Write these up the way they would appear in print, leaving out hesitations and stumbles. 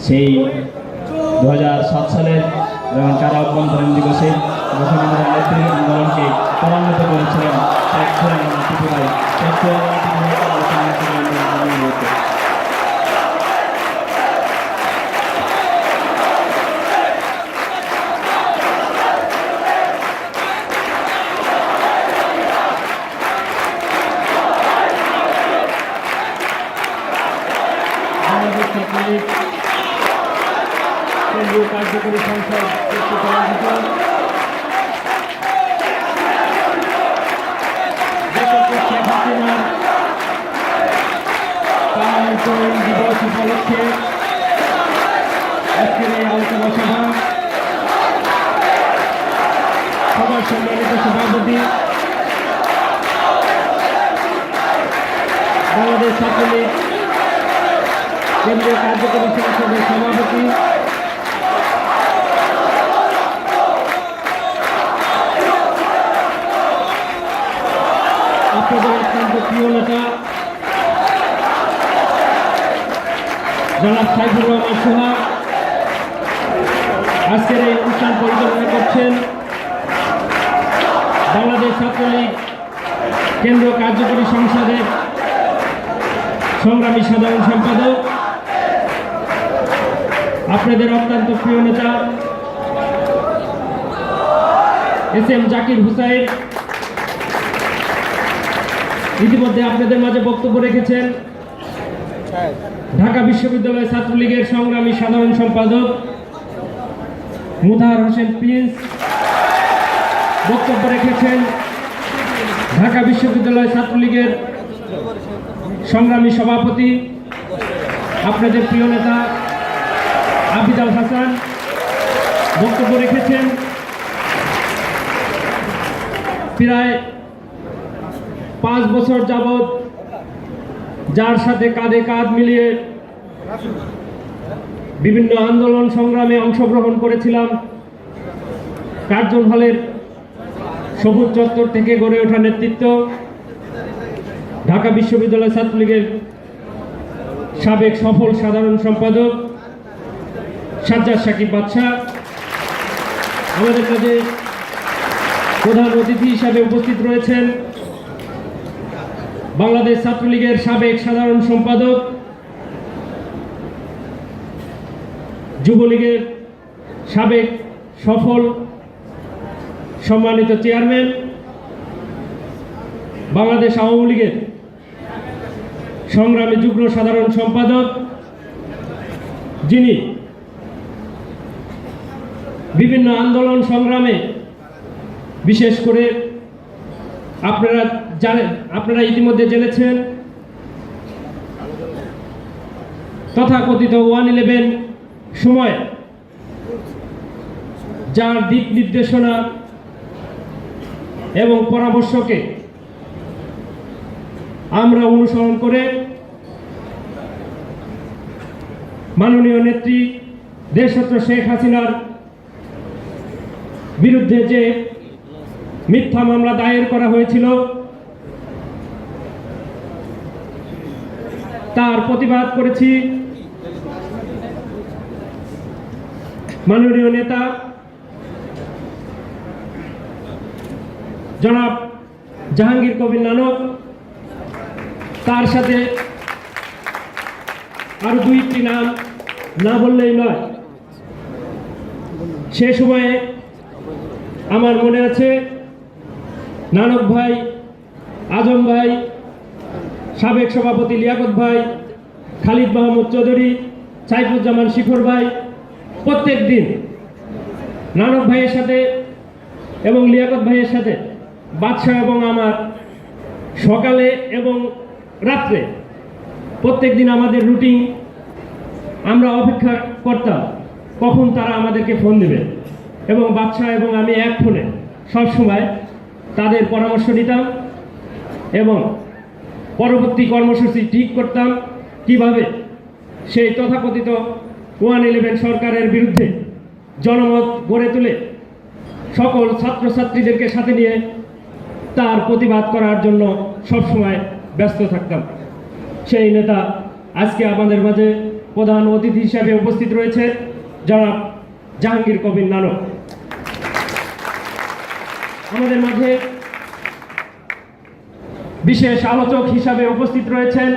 সেই 2007 সালের যখন কারা অভ্যন্তরীণ দিবসে যখন আমরা নেত্রী আন্দোলনকে ত্বরান্বিত করেছিলেন কেন্দ্রীয় কার্যকরী সংসদ শেখ হাসিনার কারান্তরীণ দিবস উপলক্ষে আজকের এই আলোচনা সভা সবার সম্মানিত সভাপতি বাংলাদেশ ছাত্রলীগ কেন্দ্রীয় কার্যকরী সংসদের সভাপতি আপনাদের অত্যন্ত প্রিয় নেতা জনাব সাইফুর রহমান সোহাগ আজকের এই অনুষ্ঠান পরিচালনা করছেন বাংলাদেশ ছাত্রলীগ কেন্দ্রীয় কার্যকরী সংসদের সংগ্রামী সাধারণ সম্পাদক আপনাদের অত্যন্ত প্রিয় নেতা এস.এম. জাকির হুসাইন ইতিমধ্যে আপনাদের মাঝে বক্তব্য রেখেছেন ঢাকা বিশ্ববিদ্যালয় ছাত্রলীগের সংগ্রামী সাধারণ সম্পাদক মুতাহার হোসেন প্রিন্স বক্তব্য রেখেছেন ঢাকা বিশ্ববিদ্যালয় ছাত্রলীগের সংগ্রামী সভাপতি আপনাদের প্রিয় নেতা আবিদ আল হাসান বক্তব্য রেখেছেন প্রায় 5 বছর যাবৎ যার সাথে কাঁধে কাঁধ মিলিয়ে বিভিন্ন আন্দোলন সংগ্রামে অংশগ্রহণ করেছিলাম কার্জন হলের সবুজ চত্বর থেকে গড়ে ওঠা নেতৃত্ব ঢাকা বিশ্ববিদ্যালয় ছাত্রলীগের সাবেক সফল সাধারণ সম্পাদক সাজ্জাদ সাকিব বাদশা আমাদের কাছে প্রধান অতিথি হিসাবে উপস্থিত রয়েছেন বাংলাদেশ ছাত্রলীগের সাবেক সাধারণ সম্পাদক যুবলীগের সাবেক সফল সম্মানিত চেয়ারম্যান বাংলাদেশ আওয়ামী লীগের সংগ্রামী যুগ্ম সাধারণ সম্পাদক যিনি বিভিন্ন আন্দোলন সংগ্রামে বিশেষ করে আপনারা ইতিমধ্যে জেনেছেন তথাকথিত 111 সময় যার দিক নির্দেশনা এবং পরামর্শকে আমরা অনুসরণ করে মাননীয় নেত্রী দেশরত্ন শেখ হাসিনার বিরুদ্ধে যে মিথ্যা মামলা দায়ের করা হয়েছিল তার প্রতিবাদ করেছি মাননীয় নেতা জনাব জাহাঙ্গীর কবির নানক তার সাথে আরো 2টি নাম না বললেই নয় সে সময়ে আমার মনে আছে নানক ভাই আজম ভাই সাবেক সভাপতি লিয়াকত ভাই খালিদ মাহমুদ চৌধুরী সাইফুজ্জামান শিখর ভাই প্রত্যেক দিন নানক ভাইয়ের সাথে এবং লিয়াকত ভাইয়ের সাথে বাদশা এবং আমার সকালে এবং রাত্রে প্রত্যেক দিন আমাদের রুটিন আমরা অপেক্ষা করতাম কখন তারা আমাদেরকে ফোন দেবে এবং বাদশা এবং আমি এক ফোনে সবসময় তাদের পরামর্শ নিতাম এবং পরবর্তী কর্মসূচি ঠিক করতাম কিভাবে সেই তথাকথিত 111 সরকারের বিরুদ্ধে জনমত গড়ে তুলে সকল ছাত্রছাত্রীদেরকে সাথে নিয়ে তার প্রতিবাদ করার জন্য সবসময় ব্যস্ত থাকতাম। সেই নেতা আজকে আমাদের মাঝে প্রধান অতিথি হিসাবে উপস্থিত রয়েছে জনাব জাহাঙ্গীর কবির নানক। আমাদের মাঝে বিশেষ আলোচক হিসাবে উপস্থিত রয়েছেন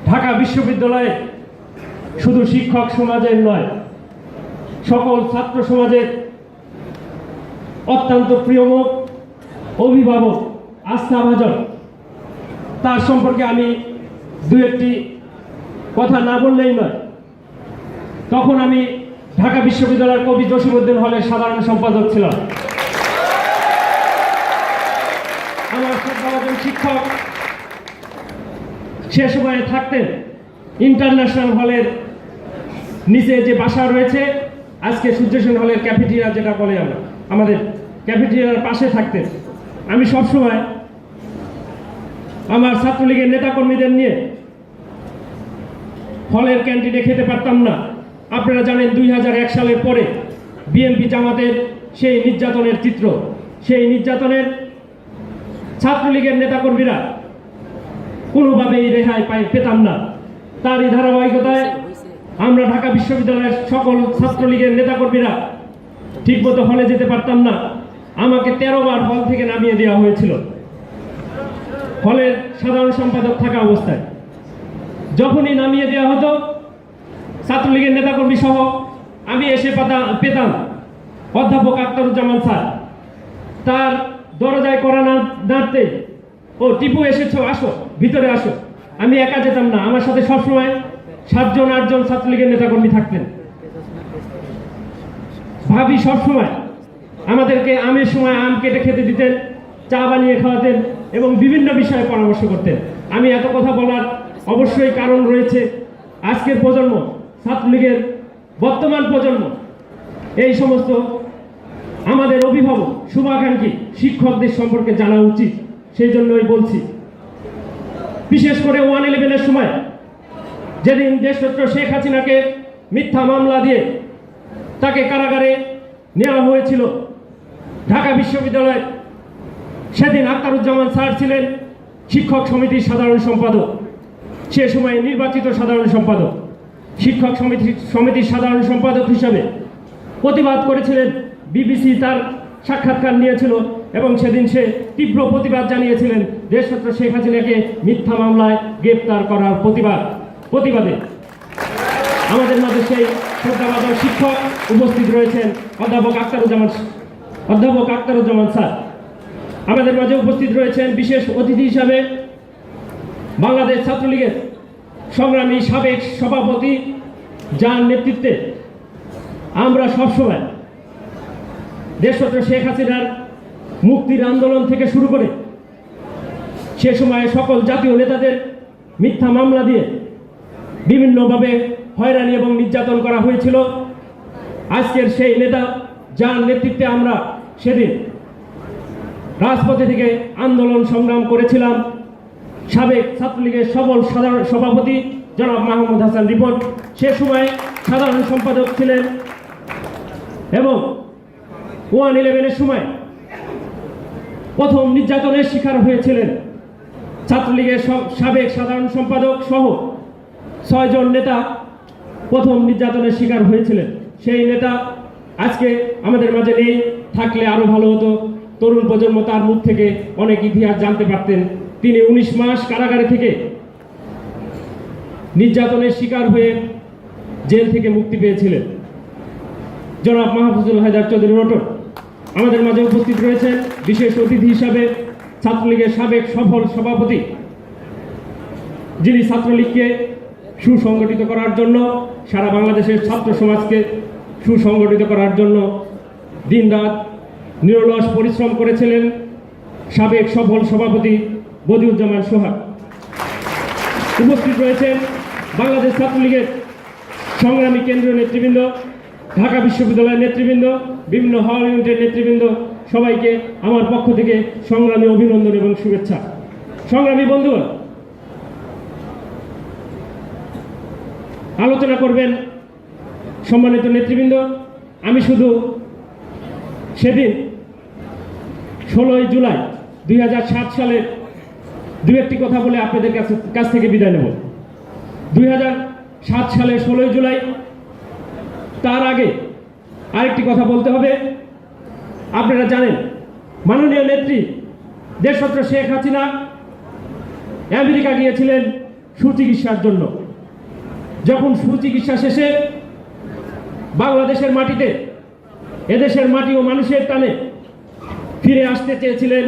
ঢাকা বিশ্ববিদ্যালয়ে শুধু শিক্ষক সমাজের নয়, সকল ছাত্র সমাজের অত্যন্ত প্রিয়মুখ অভিভাবক আস্থাভাজন। তার সম্পর্কে আমি দু একটি কথা না বললেই নয়। তখন আমি ঢাকা বিশ্ববিদ্যালয়ের কবি জসিমউদ্দিন হলের সাধারণ সম্পাদক ছিলাম। আমার শ্রদ্ধাভাজন শিক্ষক সে সময়ে থাকতেন ইন্টারন্যাশনাল হলের নিচে যে বাসা রয়েছে, আজকে সূর্য সেন হলের ক্যাফেটেরিয়া যেটা বলে আমরা, আমাদের ক্যাফেটেরিয়ার পাশে থাকতেন। আমি সবসময় আমার ছাত্রলীগের নেতাকর্মীদের নিয়ে হলের ক্যান্টিনে খেতে পারতাম না। আপনারা জানেন 2001 সালের পরে বিএনপি জামাতের সেই নির্যাতনের চিত্র, সেই নির্যাতনের ছাত্রলীগের নেতাকর্মীরা কোনোভাবেই রেহাই পেতাম না। তারই ধারাবাহিকতায় আমরা ঢাকা বিশ্ববিদ্যালয়ের সকল ছাত্রলীগের নেতাকর্মীরা ঠিকমতো হলে যেতে পারতাম না। আমাকে 13 বার হল থেকে নামিয়ে দেওয়া হয়েছিল হলের সাধারণ সম্পাদক থাকা অবস্থায়। যখনই নামিয়ে দেওয়া হতো ছাত্রলীগের নেতাকর্মী সহ আমি এসে পেতাম অধ্যাপক আখতারুজ্জামান স্যার। তার দরজায় করা নাড়তে, ও টিপু এসেছো, আসো ভিতরে আসো। আমি একা যেতাম না, আমার সাথে সবসময় 7জন 8জন ছাত্রলীগের নেতাকর্মী থাকতেন। ভাবি সবসময় আমাদেরকে আমের সময় আম কেটে খেতে দিতেন, চা বানিয়ে খাওয়াতেন এবং বিভিন্ন বিষয়ে পরামর্শ করতেন। আমি এত কথা বলার অবশ্যই কারণ রয়েছে। আজকের প্রজন্ম, ছাত্রলীগের বর্তমান প্রজন্ম, এই সমস্ত আমাদের অভিভাবক শুভাকাঙ্ক্ষী শিক্ষকদের সম্পর্কে জানা উচিত, সেই জন্যই বলছি। বিশেষ করে 111-এর সময় যেদিন দেশরত্ন শেখ হাসিনাকে মিথ্যা মামলা দিয়ে তাকে কারাগারে নেওয়া হয়েছিল ঢাকা বিশ্ববিদ্যালয়ে, সেদিন আখতারুজ্জামান স্যার ছিলেন শিক্ষক সমিতির সাধারণ সম্পাদক, সে সময় নির্বাচিত সাধারণ সম্পাদক। শিক্ষক সমিতির সাধারণ সম্পাদক হিসাবে প্রতিবাদ করেছিলেন। বিবিসি তার সাক্ষাৎকার নিয়েছিল এবং সেদিন সে তীব্র প্রতিবাদ জানিয়েছিলেন দেশরত্ন শেখ হাসিনাকে মিথ্যা মামলায় গ্রেপ্তার করার প্রতিবাদে। আমাদের মাঝে সেই শ্রদ্ধাভাজন শিক্ষক উপস্থিত রয়েছেন অধ্যাপক আখতারুজ্জামান স্যার। আমাদের মাঝে উপস্থিত রয়েছেন বিশেষ অতিথি হিসাবে বাংলাদেশ ছাত্রলীগের সংগ্রামী সাবেক সভাপতি, যার নেতৃত্বে আমরা সবসময় দেশরত্ন শেখ হাসিনার মুক্তির আন্দোলন থেকে শুরু করে সে সময়ে সকল জাতীয় নেতাদের মিথ্যা মামলা দিয়ে বিভিন্নভাবে হয়রানি এবং নির্যাতন করা হয়েছিল। আজকের সেই নেতা, যার নেতৃত্বে আমরা সেদিন রাজপথে থেকে আন্দোলন সংগ্রাম করেছিলাম, সাবেক ছাত্রলীগের সাধারণ সভাপতি জনাব মাহমুদ হাসান রিপন সে সময় সাধারণ সম্পাদক ছিলেন এবং 111-এর সময় প্রথম নির্যাতনের শিকার হয়েছিলেন। ছাত্রলীগের সাবেক সাধারণ সম্পাদক সহ 6 জন নেতা প্রথম নির্যাতনের শিকার হয়েছিলেন। সেই নেতা আজকে আমাদের মাঝে নেই, থাকলে আরো ভালো হতো। তরুণ প্রজন্ম তার মুখ থেকে অনেক ইতিহাস জানতে পারতেন। তিনি 19 মাস কারাগারে থেকে নির্যাতনের শিকার হয়ে জেল থেকে মুক্তি পেয়েছিলেন। জনাব মাহফুজুল হায়দার চৌধুরী রটন আমাদের মাঝে উপস্থিত রয়েছেন বিশেষ অতিথি হিসাবে ছাত্রলীগের সাবেক সফল সভাপতি, যিনি ছাত্রলীগকে সুসংগঠিত করার জন্য, সারা বাংলাদেশের ছাত্র সমাজকে সুসংগঠিত করার জন্য দিনরাত নিরলস পরিশ্রম করেছিলেন, সাবেক সফল সভাপতি বদিউজ্জামান সোহাগ। উপস্থিত রয়েছেন বাংলাদেশ ছাত্রলীগের সংগ্রামী কেন্দ্রীয় নেতৃবৃন্দ, ঢাকা বিশ্ববিদ্যালয়ের নেতৃবৃন্দ, বিভিন্ন হল ইউনিটের নেতৃবৃন্দ, সবাইকে আমার পক্ষ থেকে সংগ্রামী অভিনন্দন এবং শুভেচ্ছা। সংগ্রামী বন্ধুগণ, আলোচনা করবেন সম্মানিত নেতৃবৃন্দ। আমি শুধু সেদিন 16 জুলাই 2007 সালের দু একটি কথা বলে আপনাদের কাছ থেকে বিদায় নেব। 2007 সালে 16 জুলাই, তার আগে আরেকটি কথা বলতে হবে। আপনারা জানেন মাননীয় নেত্রী দেশরত্ন শেখ হাসিনা আমেরিকা গিয়েছিলেন সুচিকিৎসার জন্য। যখন সুচিকিৎসা শেষে বাংলাদেশের মাটিতে, এদেশের মাটি ও মানুষের টানে ফিরে আসতে চেয়েছিলেন,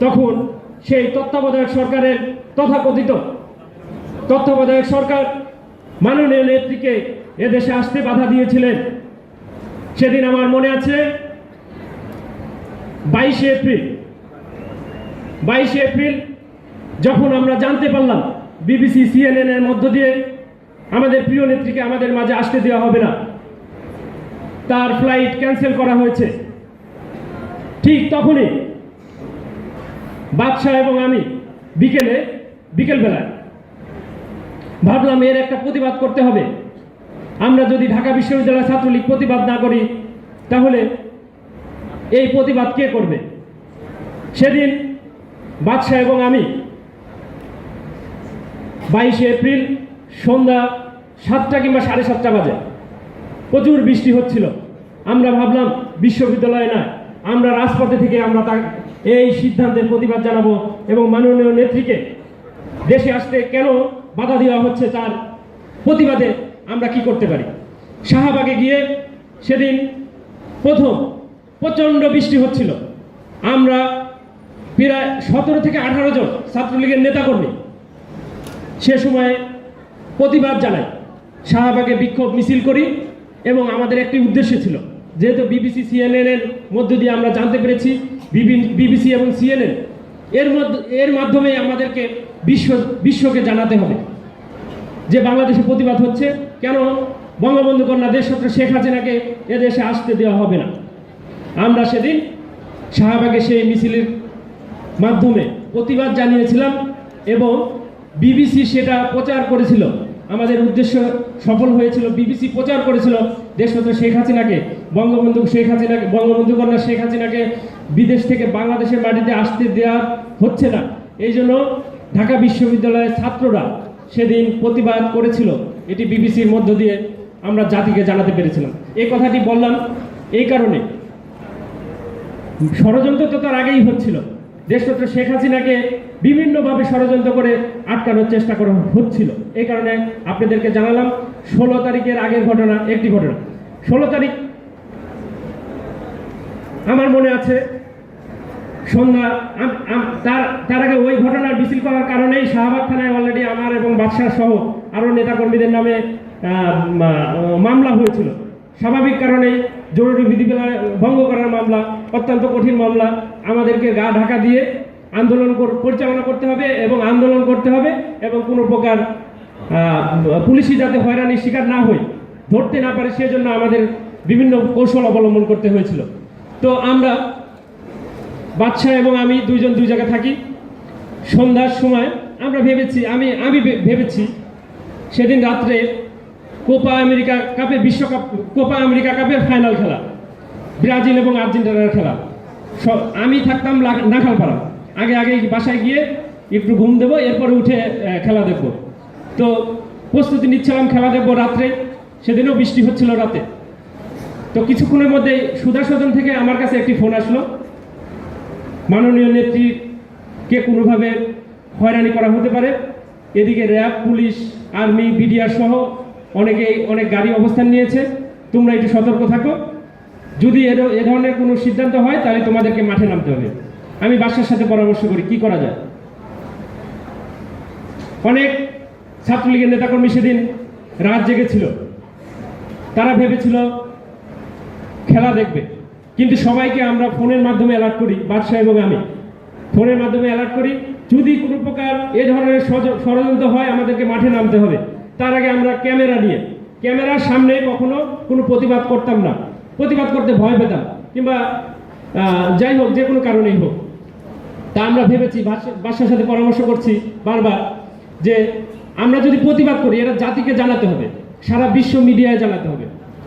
তখন সেই তত্ত্বাবধায়ক সরকারের তথাকথিত তত্ত্বাবধায়ক সরকার মাননীয় নেত্রীকে এদেশে আসতে বাধা দিয়েছিলেন। সেদিন আমার মনে আছে 22 এপ্রিল যখন আমরা জানতে পারলাম বিবিসি CNN এর মধ্য দিয়ে আমাদের প্রিয় নেত্রীকে আমাদের মাঝে আসতে দেওয়া হবে না, তার ফ্লাইট ক্যান্সেল করা হয়েছে, ঠিক তখনই বাদশাহ এবং আমি বিকেলবেলায় ভাবলাম এর একটা প্রতিবাদ করতে হবে। আমরা যদি ঢাকা বিশ্ববিদ্যালয় ছাত্রলীগ প্রতিবাদ না করি তাহলে এই প্রতিবাদ কে করবে? সেদিন বাদশাহ এবং আমি 22 এপ্রিল সন্ধ্যা 7টা কিংবা 7:30 বাজে, প্রচুর বৃষ্টি হচ্ছিল। আমরা ভাবলাম বিশ্ববিদ্যালয়ে না, আমরা রাজপথে থেকে আমরা এই সিদ্ধান্তের প্রতিবাদ জানাবো এবং মাননীয় নেত্রীকে দেশে আসতে কেন বাধা দেওয়া হচ্ছে তার প্রতিবাদে আমরা কি করতে পারি। শাহবাগে গিয়ে সেদিন প্রথম প্রচণ্ড বৃষ্টি হচ্ছিল। আমরা প্রায় 17 থেকে 18 জন ছাত্রলীগের নেতাকর্মী সে সময় প্রতিবাদ জানাই, শাহবাগে বিক্ষোভ মিছিল করি এবং আমাদের একটি উদ্দেশ্য ছিল, যেহেতু বিবিসি CNN এর মধ্য দিয়ে আমরা জানতে পেরেছি, বিবিসি এবং CNN এর মাধ্যমে আমাদেরকে বিশ্বকে জানাতে হবে যে বাংলাদেশে প্রতিবাদ হচ্ছে, কেন বঙ্গবন্ধু কন্যা দেশরত্ন শেখ হাসিনাকে এদেশে আসতে দেওয়া হবে না। আমরা সেদিন শাহবাগে সেই মিছিলের মাধ্যমে প্রতিবাদ জানিয়েছিলাম এবং বিবিসি সেটা প্রচার করেছিল। আমাদের উদ্দেশ্য সফল হয়েছিল। বিবিসি প্রচার করেছিল দেশরত্ন শেখ হাসিনাকে, বঙ্গবন্ধু কন্যা শেখ হাসিনাকে বিদেশ থেকে বাংলাদেশের মাটিতে আসতে দেওয়া হচ্ছে না। এই জন্য ঢাকা বিশ্ববিদ্যালয়ের ছাত্ররা সেদিন প্রতিবাদ করেছিল। এটি বিবিসির মধ্য দিয়ে আমরা জাতিকে জানাতে পেরেছিলাম। এই কথাটি বললাম এই কারণে, ষড়যন্ত্র তো তার আগেই হচ্ছিল। দেশরত্ন শেখ হাসিনাকে বিভিন্নভাবে ষড়যন্ত্র করে আটকানোর চেষ্টা করা হচ্ছিল। এই কারণে আপনাদেরকে জানালাম 16 তারিখের আগের ঘটনা, একটি ঘটনা। 16 তারিখ আমার মনে আছে সন্ধ্যা, তার আগে ওই ঘটনার মিছিল করার কারণেই শাহবাগ থানায় অলরেডি আমার এবং বাদশাহ সহ আরও নেতাকর্মীদের নামে মামলা হয়েছিল। স্বাভাবিক কারণেই জরুরি বিধিবিধান ভঙ্গ করার মামলা, অত্যন্ত কঠিন মামলা। আমাদেরকে গা ঢাকা দিয়ে আন্দোলন পরিচালনা করতে হবে এবং আন্দোলন করতে হবে এবং কোনো প্রকার পুলিশি যাতে হয়রানির শিকার না হই, ধরতে না পারে, সেজন্য আমাদের বিভিন্ন কৌশল অবলম্বন করতে হয়েছিল। তো আমরা বাদশাহ এবং আমি দুইজন দুই জায়গায় থাকি। সন্ধ্যার সময় আমরা ভেবেছি সেদিন রাত্রে কোপা আমেরিকা কাপের ফাইনাল খেলা, ব্রাজিল এবং আর্জেন্টিনার খেলা। আমি থাকতাম নাখালপাড়া। আগে বাসায় গিয়ে একটু ঘুম দেবো, এরপরে উঠে খেলা দেখব। তো প্রস্তুতি নিচ্ছিলাম খেলা দেখবো রাত্রে। সেদিনও বৃষ্টি হচ্ছিল রাতে। তো কিছুক্ষণের মধ্যে সুধাসদন থেকে আমার কাছে একটি ফোন আসলো, মাননীয় নেত্রীকে কোনোভাবে হয়রানি করা হতে পারে। এদিকে র্যাব, পুলিশ, আর্মি, বিডিআর সহ অনেক গাড়ি অবস্থান নিয়েছে, তোমরা একটু সতর্ক থাকো। যদি এ ধরনের কোনো সিদ্ধান্ত হয় তাহলে তোমাদেরকে মাঠে নামতে হবে। আমি বাদশার সাথে পরামর্শ করি কি করা যায়। অনেক ছাত্রলীগের নেতাকর্মী সেদিন রাত জেগেছিল। তারা ভেবেছিল খেলা দেখবে, কিন্তু সবাইকে আমরা ফোনের মাধ্যমে অ্যালার্ট করি, বাদশাহ এবং আমি ফোনের মাধ্যমে অ্যালার্ট করি, যদি কোনো প্রকার এ ধরনের ষড়যন্ত্র হয় আমাদেরকে মাঠে নামতে হবে। তার আগে আমরা ক্যামেরার সামনে কখনো কোনো প্রতিবাদ করতাম না, প্রতিবাদ করতে ভয় পেতাম, কিংবা যাই হোক যে কোনো কারণেই হোক। তা আমরা ভেবেছি, বাদশার সাথে পরামর্শ করছি বারবার, যে আমরা যদি প্রতিবাদ করি এটা জাতিকে জানাতে হবে, সারা বিশ্ব মিডিয়ায় জানাতে হবে।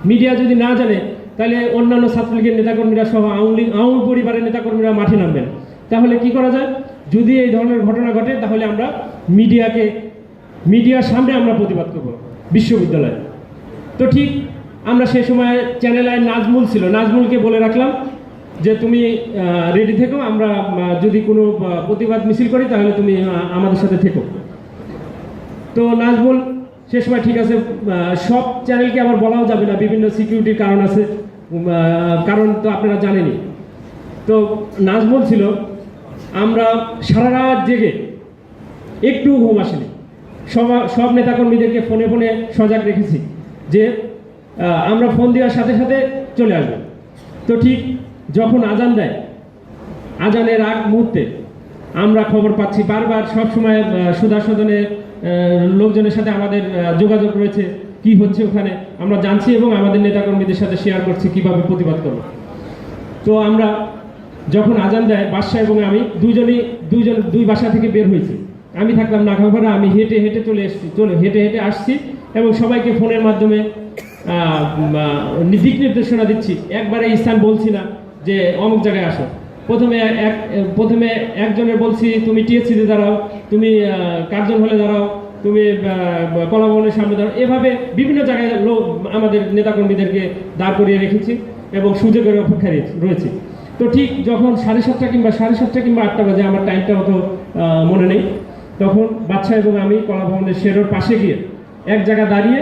মিডিয়া যদি না জানে তাহলে অন্যান্য ছাত্রলীগের নেতাকর্মীরা সহ আওয়ামী পরিবারের নেতাকর্মীরা মাঠে নামবেন। তাহলে কি করা যায়? যদি এই ধরনের ঘটনা ঘটে তাহলে আমরা মিডিয়ার সামনে আমরা প্রতিবাদ করব বিশ্ববিদ্যালয়ে। তো ঠিক আমরা সেই সময় চ্যানেল আই নাজমুল ছিল, নাজমুলকে বলে রাখলাম যে তুমি রেডি থেকো, আমরা যদি কোনো প্রতিবাদ মিছিল করি তাহলে তুমি আমাদের সাথে থেকো। তো নাজমুল সে সময় ঠিক আছে, সব চ্যানেলকে আবার বলাও যাবে না, বিভিন্ন সিকিউরিটির কারণ আছে, কারণ তো আপনারা জানেনই। তো নাজমুল ছিল, আমরা সারা রাত জেগে একটু ঘুম আসেনি, সব নেতাকর্মীদেরকে ফোনে ফোনে সজাগ রেখেছি যে আমরা ফোন দেওয়ার সাথে সাথে চলে আসবো। তো ঠিক যখন আজান দেয়, আজানের আগ মুহূর্তে আমরা খবর পাচ্ছি, বারবার সবসময় সুদাসদনে লোকজনের সাথে আমাদের যোগাযোগ রয়েছে, কি হচ্ছে ওখানে আমরা জানছি এবং আমাদের নেতাকর্মীদের সাথে শেয়ার করছি কীভাবে প্রতিবাদ করব। তো আমরা যখন আজান দেয়, বাদশা এবং আমি দুই বাসা থেকে বের হয়েছি। আমি থাকলাম নাখাপাড়া, আমি হেঁটে হেঁটে হেঁটে আসছি এবং সবাইকে ফোনের মাধ্যমে দিক নির্দেশনা দিচ্ছি, একবারে স্থান বলছি না যে অমুক জায়গায় আসো। প্রথমে একজনের বলছি তুমি টিএসসিতে দাঁড়াও, তুমি কার্জন হলে দাঁড়াও, তুমি কলা ভবনের সামনে দাঁড়াও, এভাবে বিভিন্ন জায়গায় আমাদের নেতাকর্মীদেরকে দাঁড় করিয়ে রেখেছি এবং সুযোগের অপেক্ষায় রয়েছি। তো ঠিক যখন 7:30 কিংবা 8টা বাজে, আমার টাইমটা অত মনে নেই, তখন বাদশা এবং আমি কলা ভবনের শেডের পাশে গিয়ে এক জায়গা দাঁড়িয়ে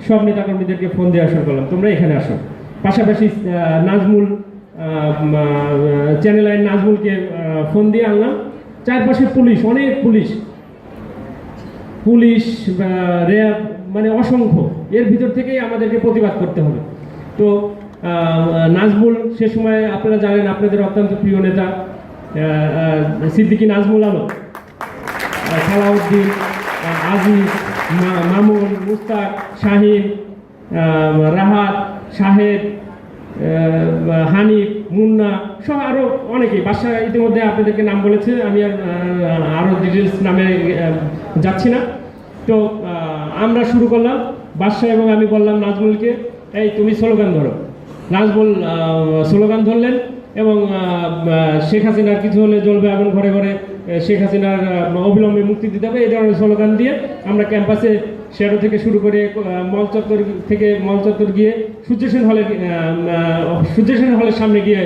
সব নেতাকর্মীদেরকে ফোন দিয়ে আসর করলাম, তোমরা এখানে আসো। পাশাপাশি নাজমুল, চ্যানেল আই নাজমুলকে ফোন দিয়ে আনলাম। চারপাশে পুলিশ, অনেক পুলিশ র্যাব, মানে অসংখ্য, এর ভিতর থেকেই আমাদেরকে প্রতিবাদ করতে হবে। তো নাজমুল সে সময় আপনারা জানেন, আপনাদের অত্যন্ত প্রিয় নেতা সিদ্দিকী নাজমুল আলম, সালাউদ্দিন, আজিজ, মামুন, মুস্তাক, শাহিন, রাহাত, শাহেদ, হানিফ, মুন্না সহ আরও অনেকেই, বাদশা ইতিমধ্যে আপনাদেরকে নাম বলেছে, আমি আরও ডিটেলস নামে যাচ্ছি না। তো আমরা শুরু করলাম, বাদশা এবং আমি বললাম নাজমুলকে, এই তুমি স্লোগান ধরো। নাজমুল স্লোগান ধরলেন এবং শেখ হাসিনার কিছু হলে জ্বলবে আগুন ঘরে ঘরে, শেখ হাসিনার অবিলম্বে মুক্তি দিতে হবে, এই ধরনের স্লোগান দিয়ে আমরা ক্যাম্পাসে শেডো থেকে শুরু করে মল চত্বর গিয়ে সূর্য সেন হলের সামনে গিয়ে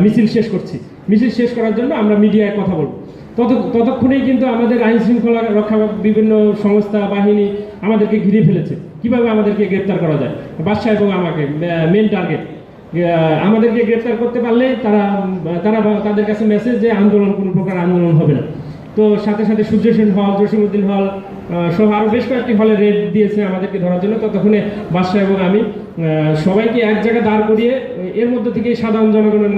মিছিল শেষ করছি। মিছিল শেষ করার জন্য আমরা মিডিয়ায় কথা বলব। ততক্ষণেই কিন্তু আমাদের আইন শৃঙ্খলা রক্ষা বিভিন্ন সংস্থা বাহিনী আমাদেরকে ঘিরে ফেলেছে, কিভাবে আমাদেরকে গ্রেপ্তার করা যায়। বাদশা এবং আমাকে মেন টার্গেট, আমাদেরকে গ্রেপ্তার করতে পারলে তাদের কাছে মেসেজ যে আন্দোলন, কোনো প্রকার আন্দোলন হবে না। তো সাথে সাথে সূর্য সেন হল, জসিমউদ্দিন হল সহ আরও বেশ কয়েকটি হলে রেড দিয়েছে আমাদেরকে ধরার জন্য। ততক্ষণে বাদশা এবং আমি সবাইকে এক জায়গায় দাঁড় করিয়ে এর মধ্যে থেকে সাধারণ জনগণের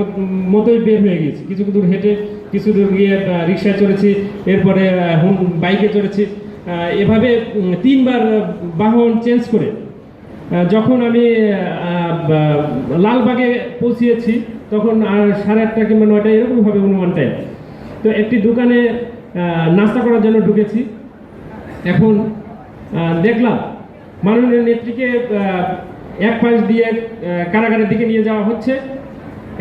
মতোই বের হয়ে গিয়েছি। কিছু দূর হেঁটে, কিছু দূর গিয়ে রিক্সায় চড়েছি, এরপরে বাইকে চড়েছি, এভাবে 3বার বাহন চেঞ্জ করে যখন আমি লালবাগে পৌঁছিয়েছি, তখন আর 8:30 কিংবা 9টা এরকম হবে অনুমান টাইম। তো একটি দোকানে নাস্তা করার জন্য ঢুকেছি। এখন দেখলাম মাননীয় নেত্রীকে এক পাশ দিয়ে কারাগারের দিকে নিয়ে যাওয়া হচ্ছে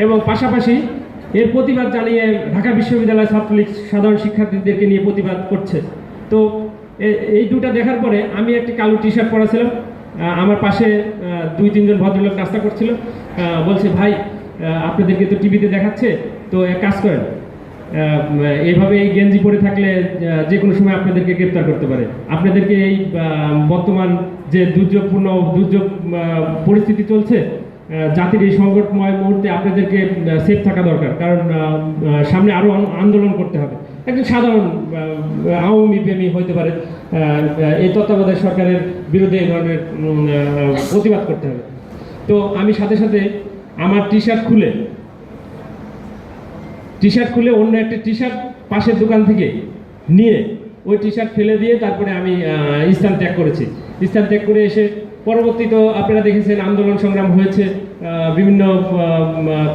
এবং পাশাপাশি এর প্রতিবাদ জানিয়ে ঢাকা বিশ্ববিদ্যালয় ছাত্রলীগ সাধারণ শিক্ষার্থীদেরকে নিয়ে প্রতিবাদ করছে। তো এই দুটা দেখার পরে আমি একটি কালো টি-শার্ট পরেছিলাম, আমার পাশে 2-3 জন ভদ্রলোক নাস্তা করছিল, বলছে ভাই আপনাদেরকে তো টিভিতে দেখাচ্ছে, তো এক কাজ করেন, এইভাবে এই গেঞ্জি পরে থাকলে যে কোনো সময় আপনাদেরকে গ্রেপ্তার করতে পারে, আপনাদেরকে এই বর্তমান যে দুর্যোগ পরিস্থিতি চলছে, জাতির এই সংকটময় মুহূর্তে আপনাদেরকে সেফ থাকা দরকার, কারণ সামনে আরও আন্দোলন করতে হবে। একজন সাধারণ আওয়ামী প্রেমী হইতে পারে, এই তত্ত্বাবধায়ক সরকারের বিরুদ্ধে এই ধরনের প্রতিবাদ করতে হবে। তো আমি সাথে সাথে আমার টি-শার্ট খুলে অন্য একটা টি-শার্ট পাশের দোকান থেকে নিয়ে ওই টি-শার্ট ফেলে দিয়ে তারপরে আমি স্থান ত্যাগ করেছি। স্থান ত্যাগ করে এসে পরবর্তীতে আপনারা দেখেছেন আন্দোলন সংগ্রাম হয়েছে, বিভিন্ন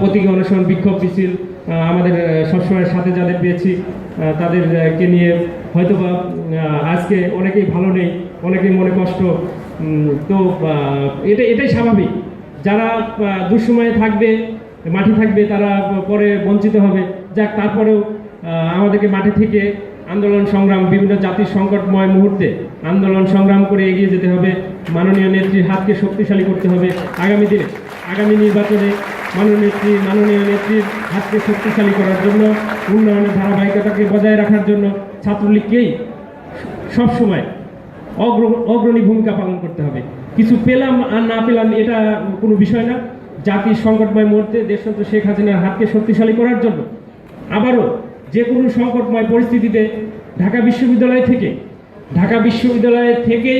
প্রতীকী অনশন, বিক্ষোভ মিছিল, আমাদের সবসময় সাথে যাদের পেয়েছি তাদেরকে নিয়ে হয়তোবা আজকে অনেকেই ভালো নেই, অনেকেই মনে কষ্ট। তো এটাই স্বাভাবিক, যারা দুঃসময়ে থাকবে, মাটি থাকবে, তারা পরে বঞ্চিত হবে। যাক, তারপরেও আমাদেরকে মাঠে থেকে আন্দোলন সংগ্রাম বিভিন্ন জাতির সংকটময় মুহূর্তে আন্দোলন সংগ্রাম করে এগিয়ে যেতে হবে। মাননীয় নেত্রীর হাতকে শক্তিশালী করতে হবে। আগামী দিনে আগামী নির্বাচনে মাননীয় নেত্রীর হাতকে শক্তিশালী করার জন্য, উন্নয়নের ধারাবাহিকতাকে বজায় রাখার জন্য ছাত্রলীগকেই সবসময় অগ্রণী ভূমিকা পালন করতে হবে। কিছু পেলাম আর না পেলাম এটা কোনো বিষয় না। জাতির সংকটময় মুহূর্তে দেশনেত্রী শেখ হাসিনার হাতকে শক্তিশালী করার জন্য আবারও যে কোনো সংকটময় পরিস্থিতিতে ঢাকা বিশ্ববিদ্যালয় থেকে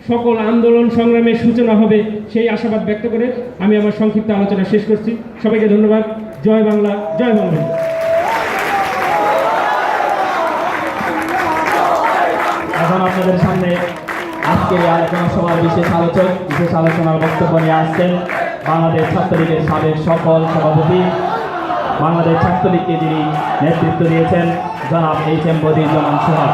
সকল আন্দোলন সংগ্রামের সূচনা হবে সেই আশাবাদ ব্যক্ত করে আমি আমার সংক্ষিপ্ত আলোচনা শেষ করছি। সবাইকে ধন্যবাদ। জয় বাংলা, জয় বাংলা। এখন আপনাদের সামনে আজকের এই আলোচনা সভার বিশেষ আলোচনার বক্তব্য নিয়ে আসছেন বাংলাদেশ ছাত্রলীগের সাবেক সকল সভাপতি, বাংলাদেশ ছাত্রলীগকে যিনি নেতৃত্ব দিয়েছেন জনাব HM বদিউজ্জামান সোহাগ।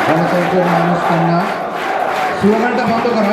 গণতন্ত্রের মানুষ কন্যা স্লোগানটা বন্ধ করো।